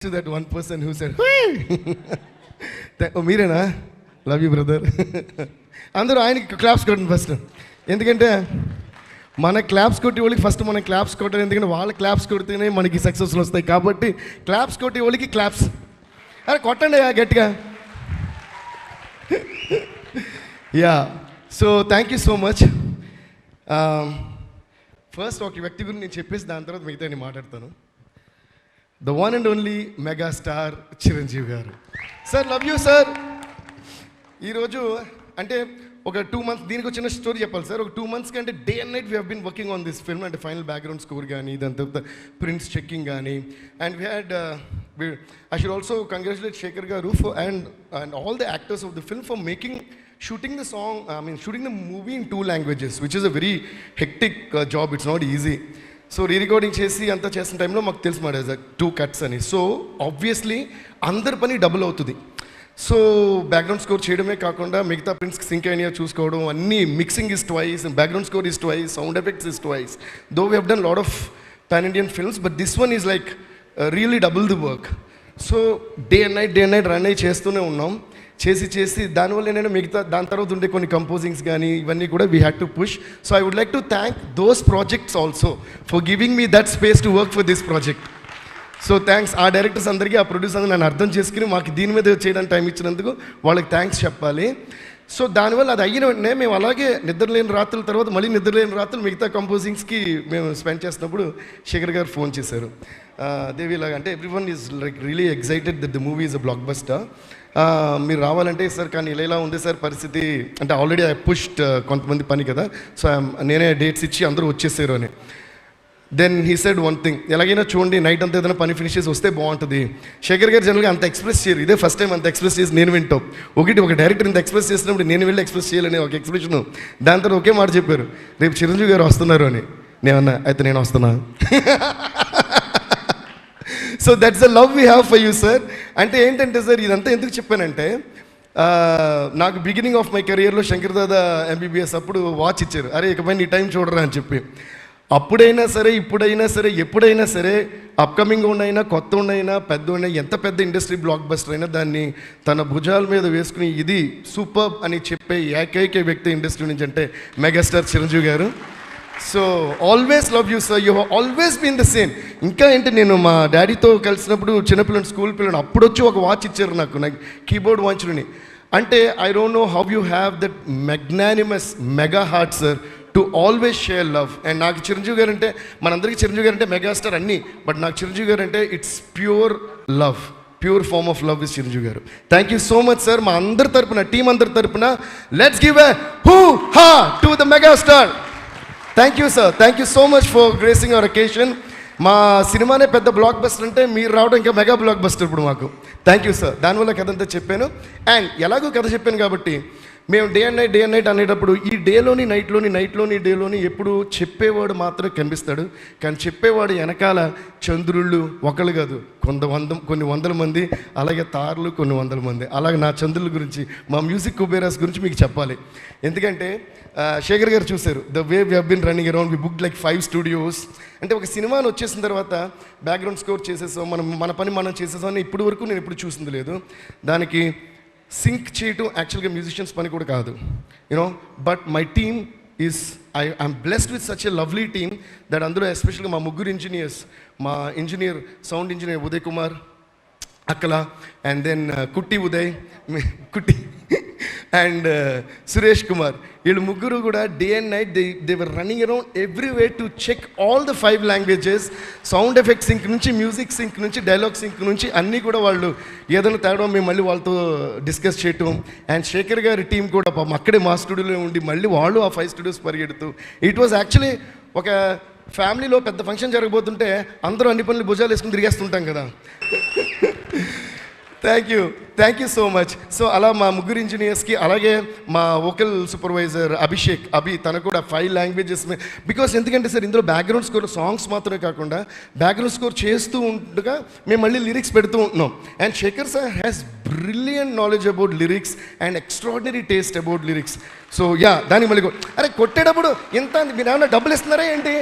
to that one person who said, "Hey!" Oh, మీరేనా? Love you brother. అందరూ ఆయనకి claps కొట్టండి ఫస్ట్. ఎందుకంటే మన క్లాప్స్ కొట్టే వాళ్ళకి ఫస్ట్ మనం క్లాప్స్ కొట్టాలి. ఎందుకంటే వాళ్ళ క్లాప్స్ కొడితేనే మనకి సక్సెస్లు వస్తాయి. కాబట్టి క్లాప్స్ కొట్టే వాళ్ళకి క్లాప్స్. అరే కొట్టండి గట్టిగా. Yeah, so thank you so much. First ఒక వ్యక్తి గురించి నేను చెప్పేసి దాని తర్వాత మిగతా నేను మాట్లాడతాను. The one and only megastar Chiranjeevi garu. Sir love you sir. ఈరోజు అంటే ఒక 2 months దీనికి వచ్చిన స్టోరీ చెప్పాలి సార్. ఒక 2 months కంటే day and night we have been working on this film. అంటే ఫైనల్ బ్యాక్గ్రౌండ్ స్కోర్ కానీ, దాని తర్వాత ప్రింట్స్ చెక్కింగ్ కానీ, and we had I should also congratulate Shekhar garu for and all the actors of the film for shooting the song, shooting the movie in 2 languages, which is a very hectic job. It's not easy. So re-recording చేసి అంతా చేసిన టైంలో మాకు తెలుసు మాట 2 cuts అని. So obviously అందరి పని డబుల్ అవుతుంది. సో బ్యాక్గ్రౌండ్ స్కోర్ చేయడమే కాకుండా మిగతా ప్రింట్స్కి సింక్ అయినా చూసుకోవడం, అన్నీ mixing is twice, background score is twice, sound effects is twice. Though we have done lot of pan Indian films, but this one is like really double the work. So day and night run అయ్యి చేస్తూనే ఉన్నాం. చేసి దానివల్ల ఏంటంటే మిగతా దాని తర్వాత ఉండే కొన్ని కంపోజింగ్స్ కానీ ఇవన్నీ కూడా we had to push. So I would like to thank those projects also for giving me that space to work for this project. So thanks ఆ డైరెక్టర్స్ అందరికీ, ఆ ప్రొడ్యూసర్ అందరూ నన్ను అర్థం చేసుకుని మాకు దీని మీద చేయడానికి టైం ఇచ్చినందుకు వాళ్ళకి థ్యాంక్స్ చెప్పాలి. సో దానివల్ల అది అయిన వెంటనే మేము అలాగే నిద్రలేని రాత్రుల తర్వాత మళ్ళీ నిద్రలేని రాత్రులు మిగతా కంపోజింగ్స్కి మేము స్పెండ్ చేసినప్పుడు శేఖర్ గారు ఫోన్ చేశారు. దేవి ఇలాగ అంటే every one is like really excited that the movie is a block buster. మీరు రావాలంటే సార్ కానీ ఇలా ఉంది సార్ పరిస్థితి అంటే ఆల్రెడీ ఐ పుష్డ్ కొంతమంది పని కదా, సో నేనే డేట్స్ ఇచ్చి అందరూ వచ్చేసారు అని. Then he said one thing, ఎలాగైనా చూడండి నైట్ అంతా ఏదైనా పని ఫినిష్ చేసి వస్తే బాగుంటుంది. శేఖర్ గారు జనరల్గా అంత ఎక్స్ప్రెస్ చేయరు, ఇదే ఫస్ట్ టైం అంత ఎక్స్ప్రెస్ చేసి నేను వింటాం. ఒక డైరెక్టర్ ఇంత ఎక్స్ప్రెస్ చేసినప్పుడు నేను వెళ్ళి ఎక్స్ప్రెస్ చేయాలని ఒక ఎక్స్ప్రెషన్. దాని తర్వాత ఒకే మాట చెప్పారు, రేపు చిరంజీవి గారు వస్తున్నారు అని. నేనన్నా అయితే నేను వస్తున్నా. So that's the love we have for you sir. అంటే ఏంటంటే సార్ ఇదంతా ఎందుకు చెప్పానంటే, నాకు బిగినింగ్ ఆఫ్ మై కెరియర్లో శంకర్ దాదా ఎంబీబీఎస్ అప్పుడు వాచ్ ఇచ్చారు, అరే ఇకపై నీ టైం చూడరా అని చెప్పి. అప్పుడైనా సరే ఇప్పుడైనా సరే ఎప్పుడైనా సరే అప్కమింగ్ ఉండైనా కొత్త ఉండైనా పెద్ద ఉండైనా ఎంత పెద్ద ఇండస్ట్రీ బ్లాక్ బస్టర్ అయినా దాన్ని తన భుజాల మీద వేసుకుని ఇది సూపర్ అని చెప్పే ఏకైక వ్యక్తి ఇండస్ట్రీ నుంచి అంటే మెగాస్టార్ చిరంజీవి గారు. So always love you sir, you have always been the same. ఇంకా ఏంటి నేను మా డాడీతో కలిసినప్పుడు చిన్నపిల్లలు స్కూల్ పిల్లలు అప్పుడు వచ్చి ఒక వాచ్ ఇచ్చారు నాకు కీబోర్డ్ వాచ్ని. అంటే I don't know how you have that magnanimous mega heart sir to always share love. And నాకు చిరంజీవి గారు అంటే మనందరికీ చిరంజీవి గారు అంటే మెగాస్టార్ అన్నీ, బట్ నాకు చిరంజీవి గారు అంటే it's pure love, pure form of love is Chiranjeevi garu. Thank you so much sir. మా అందరి తరపున టీం అందరి తరపున లెట్స్ గివ్ ఎ హూ హా to the megastar. Thank you sir, thank you so much for gracing our occasion. మా సినిమానే పెద్ద బ్లాక్ బస్టర్ అంటే మీరు రావడం ఇంకా మెగా బ్లాక్ బస్టర్ ఇప్పుడు మాకు. Thank you sir. దానివల్ల కథ అంతా చెప్పాను. అండ్ ఎలాగో కథ చెప్పాను కాబట్టి మేము డే అండ్ నైట్ అనేటప్పుడు ఈ డేలోని నైట్లోని డేలోని ఎప్పుడు చెప్పేవాడు మాత్రమే కనిపిస్తాడు, కానీ చెప్పేవాడు వెనకాల చంద్రుళ్ళు ఒకళ్ళు కాదు కొన్ని వందల మంది, అలాగే తారలు కొన్ని వందల మంది. అలాగే నా చంద్రుల గురించి మా మ్యూజిక్ కుబేరాస్ గురించి మీకు చెప్పాలి. ఎందుకంటే శేఖర్ గారు చూశారు the way we have been running around, we book like 5 studios. అంటే ఒక సినిమాని వచ్చేసిన తర్వాత బ్యాక్గ్రౌండ్ స్కోర్ చేసేసాం, మన పని మనం చేసేసాం అని ఇప్పటి వరకు నేను ఎప్పుడు చూసింది లేదు. దానికి సింక్ చేయటం యాక్చువల్గా మ్యూజిషియన్స్ పని కూడా కాదు, you know. But my team is I'm blessed with such a lovely team that అందులో ఎస్పెషల్గా మా ముగ్గురు ఇంజనీర్స్, మా engineer sound engineer Uday Kumar Akkala, and then Kutti and Suresh Kumar, వీళ్ళు ముగ్గురు కూడా day and night they were running around everyway to check all the 5 languages, sound effect sync నుంచి music sync నుంచి డైలాగ్ సింక్ నుంచి అన్నీ కూడా వాళ్ళు ఏదైనా తేడా మేము మళ్ళీ వాళ్ళతో డిస్కస్ చేయటం. అండ్ శేఖర్ గారి టీం కూడా పాపం అక్కడే మా స్టూడియోలో ఉండి మళ్ళీ వాళ్ళు ఆ 5 studios పరిగెడుతూ, ఇట్ వాజ్ యాక్చువల్లీ ఒక ఫ్యామిలీలో పెద్ద ఫంక్షన్ జరగబోతుంటే అందరూ అన్ని పనులు భుజాలు వేసుకుని తిరిగేస్తుంటాం కదా. Thank you so much. So అలా మా ముగ్గురు ఇంజనీర్స్కి, అలాగే మా వోకల్ సూపర్వైజర్ అభి తను కూడా 5 languages. బికాస్ ఎందుకంటే సార్ ఇందులో బ్యాక్గ్రౌండ్ స్కోర్ సాంగ్స్ మాత్రమే కాకుండా బ్యాక్గ్రౌండ్ స్కోర్ చేస్తూ ఉండగా మేము మళ్ళీ లిరిక్స్ పెడుతూ ఉంటున్నాం. And Shekhar sir has brilliant knowledge about lyrics and extraordinary taste about lyrics. So yeah, దానికి మళ్ళీ అరే కొట్టేటప్పుడు ఎంత మీరు ఏమన్నా డబ్బులు ఇస్తున్నారా ఏంటి?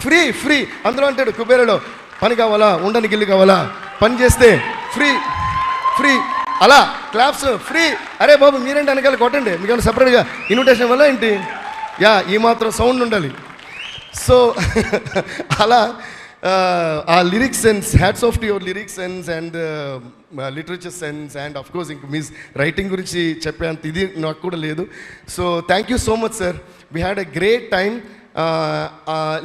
ఫ్రీ అందులో అంటాడు కుబేరలో, పని కావాలా, ఉండడానికి ఇల్లు కావాలా, పని చేస్తే ఫ్రీ ఫ్రీ, అలా క్లాప్స్ ఫ్రీ. అరే బాబు మీరేంటి వెనకాల కొట్టండి, మీకు సపరేట్గా ఇన్విటేషన్ వల్ల ఏంటి, యా ఈ మాత్రం సౌండ్ ఉండాలి. సో అలా ఆ lyrics sense, hats off to your lyrics sense and literature sense and of course ఇంక మీ రైటింగ్ గురించి చెప్పేంత ఇది నాకు కూడా లేదు. So thank you so much sir, we had a great time.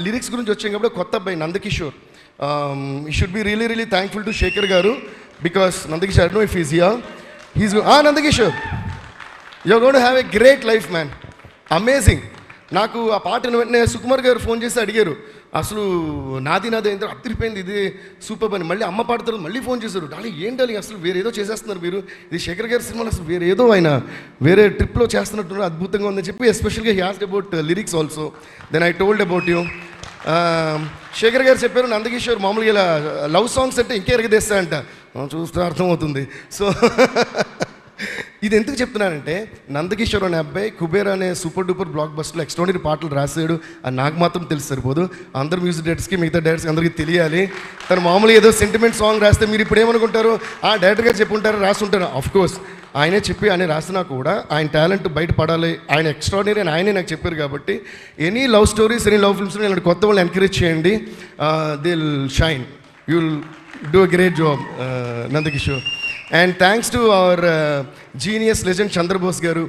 Lyrics గురించి వచ్చాం కాబట్టి కొత్త అబ్బాయి Nandakishore, you should be really really thankful to Shekhar garu because Nandakishore, I don't know if is here, he's Nandakishore, you are going to have a great life man, amazing. నాకు ఆ పాటను వెంటనే సుకుమార్ గారు ఫోన్ చేసి అడిగారు, అసలు నాది ఏంటో అదిరిపోయింది, ఇది సూపర్ అని. మళ్ళీ అమ్మ పాడతారు, మళ్ళీ ఫోన్ చేశారు, డార్లింగ్ ఏం డార్లింగ్ అసలు వేరేదో చేసేస్తున్నారు మీరు, ఇది శేఖర్ గారి సినిమాలో అసలు వేరేదో ఆయన వేరే ట్రిప్లో చేస్తున్నట్టు అద్భుతంగా ఉందని చెప్పి ఎస్పెషల్గా he asked about lyrics also. Then I told about you. Shekhar garu చెప్పారు నందకిషోర్ మామూలుగా ఇలా లవ్ సాంగ్స్ అంటే ఇంకే ఎరగదేస్తారంట, చూస్తే అర్థమవుతుంది. సో ఇది ఎందుకు చెప్తున్నానంటే నందకిషోర్ అనే అబ్బాయి కుబేర్ అనే సూపర్ డూపర్ బ్లాక్ బస్టర్లో ఎక్స్ట్రాడినరీ పాటలు రాసాడు, అది నాకు మాత్రం తెలిసి సరిపోదు, అందరు మ్యూజిక్ డైరెక్టర్స్కి మిగతా డైరెక్టర్స్కి అందరికీ తెలియాలి. తను మామూలుగా ఏదో సెంటిమెంట్ సాంగ్ రాస్తే మీరు ఇప్పుడు ఏమనుకుంటారు, ఆ డైరెక్టర్ గారు చెప్పుంటారు రాస్తుంటారు. ఆఫ్ కోర్స్ ఆయనే చెప్పి ఆయన రాసినా కూడా ఆయన టాలెంట్ బయటపడాలి, ఆయన ఎక్స్ట్రాడినరీ అని ఆయనే నాకు చెప్పారు. కాబట్టి any love stories, any love films ఇలాంటి కొత్త వాళ్ళని ఎంకరేజ్ చేయండి, they will shine, you will do a great job Nandakishore. And thanks to our genius legend Chandrabose garu,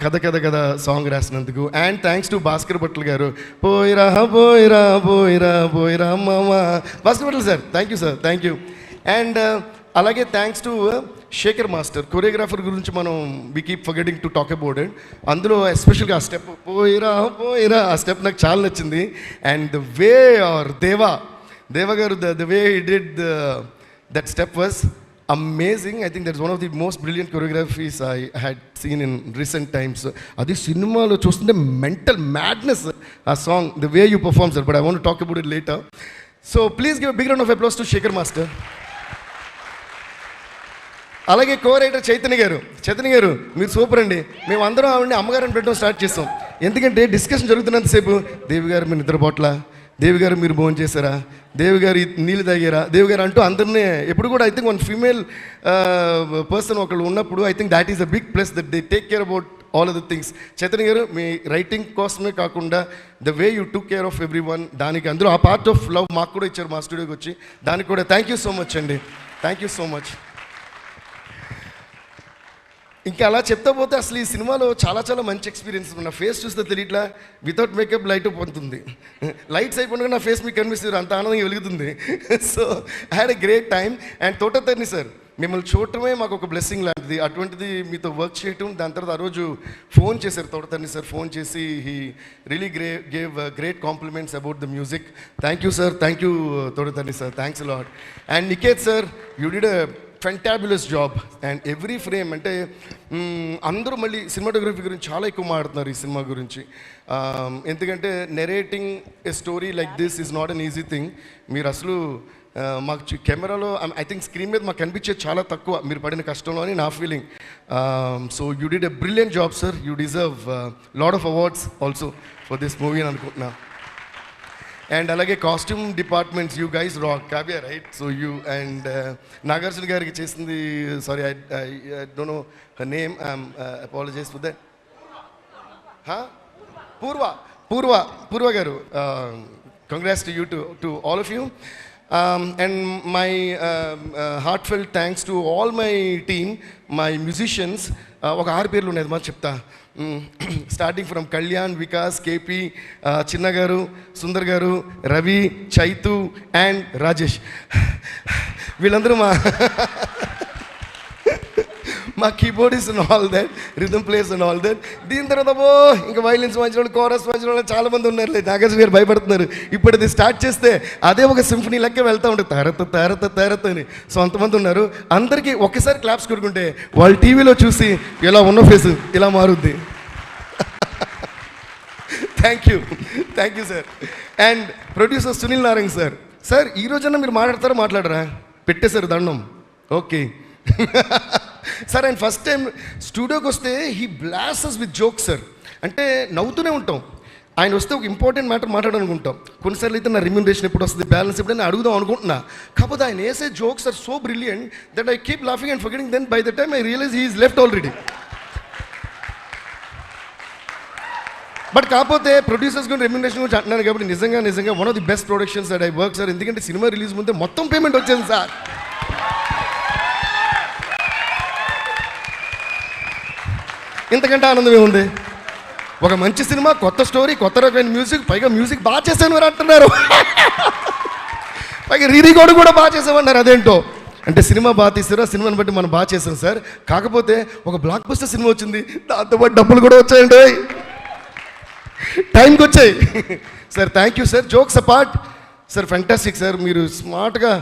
కథ కథ కథ సాంగ్ రాసినందుకు. And thanks to Bhaskar Bhatla garu, పోయిరా పోయిరా పోయిరా పోయిరా మామ, Bhaskar Bhatla sir thank you sir, thank you. And అలాగే thanks to Shekhar master, choreographer గురించి మనం we keep forgetting to talk about it. అందులో ఎస్పెషల్గా ఆ స్టెప్ పోయిరా పోయిరా ఆ స్టెప్ నాకు చాలా నచ్చింది. అండ్ ద వే ఆర్ దేవ గారు the way he did that step was amazing. I think that's one of the most brilliant choreographies I had seen in recent times. Adi cinema chustunte mental madness a song, the way you perform sir, but I want to talk about it later. So please give a big round of applause to Shekhar master. అలాగే co writer Chaitanya గారు మీరు super అండి. మేము అందరం ఆవిడని అమ్మగారిని పెట్టడం start చేస్తాం, ఎందుకంటే డిస్కషన్ జరుగుతున్నంతసేపు దేవి గారు మీరు నిద్రపోట్లా, దేవి గారు మీరు భోజనం చేశారా, దేవి గారు నీళ్ళు తాగారా, దేవి గారు అంటూ అందరినీ ఎప్పుడు కూడా I think one female person ఒకళ్ళు ఉన్నప్పుడు I think that is a big plus that they take care about all of the things. Chaitanya గారు మీ రైటింగ్ కోసమే కాకుండా the way you took care of everyone, దానికి అందులో ఆ పార్ట్ ఆఫ్ లవ్ మాకు కూడా ఇచ్చారు మా స్టూడియోకి వచ్చి, దానికి కూడా థ్యాంక్ యూ సో మచ్ అండి, థ్యాంక్ యూ సో మచ్. ఇంకా అలా చెప్తా పోతే అసలు ఈ సినిమాలో చాలా చాలా మంచి ఎక్స్పీరియన్స్. నా ఫేస్ చూస్తే తెలియట్లా, వితౌట్ మేకప్ లైట్ పొందుతుంది, లైట్స్ అయిపోయినా నా ఫేస్ మీకు కనిపిస్తుంది, అంత ఆనందంగా వెలుగుతుంది. So I had a great time. And Thota Tharani sir మిమ్మల్ని చూడటమే మాకు ఒక బ్లెస్సింగ్ లాంటిది, అటువంటిది మీతో వర్క్ చేయటం. దాని తర్వాత ఆ రోజు ఫోన్ చేశారు తోటతర్ని సార్, ఫోన్ చేసి he really gave great compliments about the music. Thank you sir, thank you Thota Tharani sir, thanks a lot. And Niketh sir, you did a fantabulous job. And every frame అంటే అందరూ మళ్ళీ సినిమాటోగ్రఫీ గురించి చాలా ఎక్కువ మాట్లాడుతున్నారు ఈ సినిమా గురించి, ఎందుకంటే narrating a story like this is not an easy thing. మీరు అసలు మాకు కెమెరాలో ఐ థింక్ స్క్రీన్ మీద మాకు కనిపించేది చాలా తక్కువ మీరు పడిన కష్టంలో అని నా feeling. So you did a brilliant job sir, you deserve lot of awards also for this movie అని అనుకుంటున్నా. అండ్ అలాగే costume departments, you guys rock, Kavya right, so you and Nagarjuna గారికి చేసింది, sorry I don't know her name, apologize for that. Purva గారు, congrats to you to all of you. And my heartfelt thanks to all my team, my musicians. ఒక 6 పేర్లు ఉన్నాయి మరి చెప్తా, starting from Kalyan, Vikas, KP, చిన్న గారు, సుందర్ గారు, రవి, చైతు అండ్ రాజేష్. వీళ్ళందరూ మా keyboardist and all that, rhythm plays and all that. దీని తర్వాత ఇంకా వైలిన్స్ వాయించిన వాళ్ళు, కోరస్ వాయించిన వాళ్ళు చాలామంది ఉన్నారు. నాగార్జున గారు భయపడుతున్నారు, ఇప్పుడు అది స్టార్ట్ చేస్తే అదే ఒక సింఫనీ లెక్క వెళ్తూ ఉంటుంది, తరత అని. సో అంతమంది ఉన్నారు, అందరికీ ఒక్కసారి క్లాప్స్ కొడుకుంటే వాళ్ళు టీవీలో చూసి ఇలా ఉన్న ఫేస్ ఇలా మారుద్ది. Thank you sir. And producer Sunil Narayan sir, sir ఈ రోజన్నా మీరు మాట్లాడరా, పెట్టేశారు దండం. ఓకే సార్, ఆయన ఫస్ట్ టైం స్టూడియోకి వస్తే he blasts with jokes sir, అంటే నవ్వుతూనే ఉంటాం. ఆయన వస్తే ఒక ఇంపార్టెంట్ మ్యాటర్ మాట్లాడాలనుకుంటాం. కొన్నిసార్లు అయితే నా రిమ్యూనరేషన్ ఎప్పుడు వస్తుంది, బ్యాలెన్స్ ఎప్పుడు అని అడుగుదాం అనుకుంటున్నా. కాకపోతే ఆయన వేసే jokes are so brilliant that I keep laughing and forgetting, then by the time I realize he is left already. But కాకపోతే ప్రొడ్యూసర్స్ గురించి రెమ్యూనరేషన్ గురించి అంటున్నాను కాబట్టి నిజంగా one of the best productions that I work sir. ఎందుకంటే cinema release ముందే మొత్తం payment వచ్చింది సార్. ఇంతకంటే ఆనందమే ఉంది. ఒక మంచి సినిమా, కొత్త స్టోరీ, కొత్త రకమైన మ్యూజిక్, పైగా మ్యూజిక్ బాగా చేశాను అని అంటున్నారు. పైగా రీరికార్డు కూడా బాగా చేసామన్నారు. అదేంటో అంటే సినిమా బాగా తీసారా, సినిమాని బట్టి మనం బాగా చేసాం సార్. కాకపోతే ఒక బ్లాక్ బస్టర్ సినిమా వచ్చింది, దాంతోపాటు డబ్బులు కూడా వచ్చాయండి, టైంకి వచ్చాయి. Sir thank you sir. Jokes apart sir, fantastic sir. మీరు స్మార్ట్గా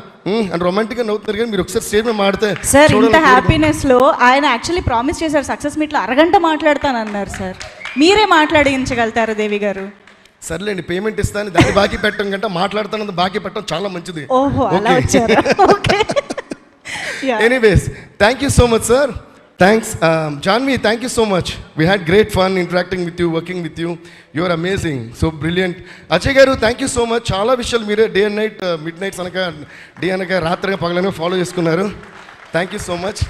అండ్ రొమాంటిక్గా నవ్వుతున్నారు, కానీ మీరు ఒకసారి స్టేజ్ మీద మాడితే సార్ ఇంత హ్యాపీనెస్లో ఆయన యాక్చువల్లీ ప్రామిస్ చేశారు సక్సెస్ మీట్లో అరగంట మాట్లాడతానన్నారు సార్. మీరే మాట్లాడించగలుగుతారు దేవి గారు? సర్లేండి, పేమెంట్ ఇస్తాను, దాన్ని బాకీ పెట్టడం కంటే మాట్లాడుతాను బాకీ పెట్టడం చాలా మంచిది. ఓహో అలా వచ్చారా? Okay. Anyways thank you so much sir. Thanks Janvi, thank you so much. We had great fun interacting with you, working with you. You are amazing, so brilliant. Ajay గారు థ్యాంక్ యూ సో మచ్. చాలా విషయాలు మీరే day and night, mid nights అనక day అనక రాత్రిగా పగలనగా follow చేసుకున్నారు. Thank you so much.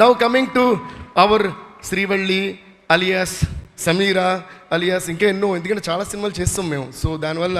Now coming to our Srivalli alias Sameera alias ఇంకా ఎన్నో, ఎందుకంటే చాలా సినిమాలు చేస్తాం మేము. సో దానివల్ల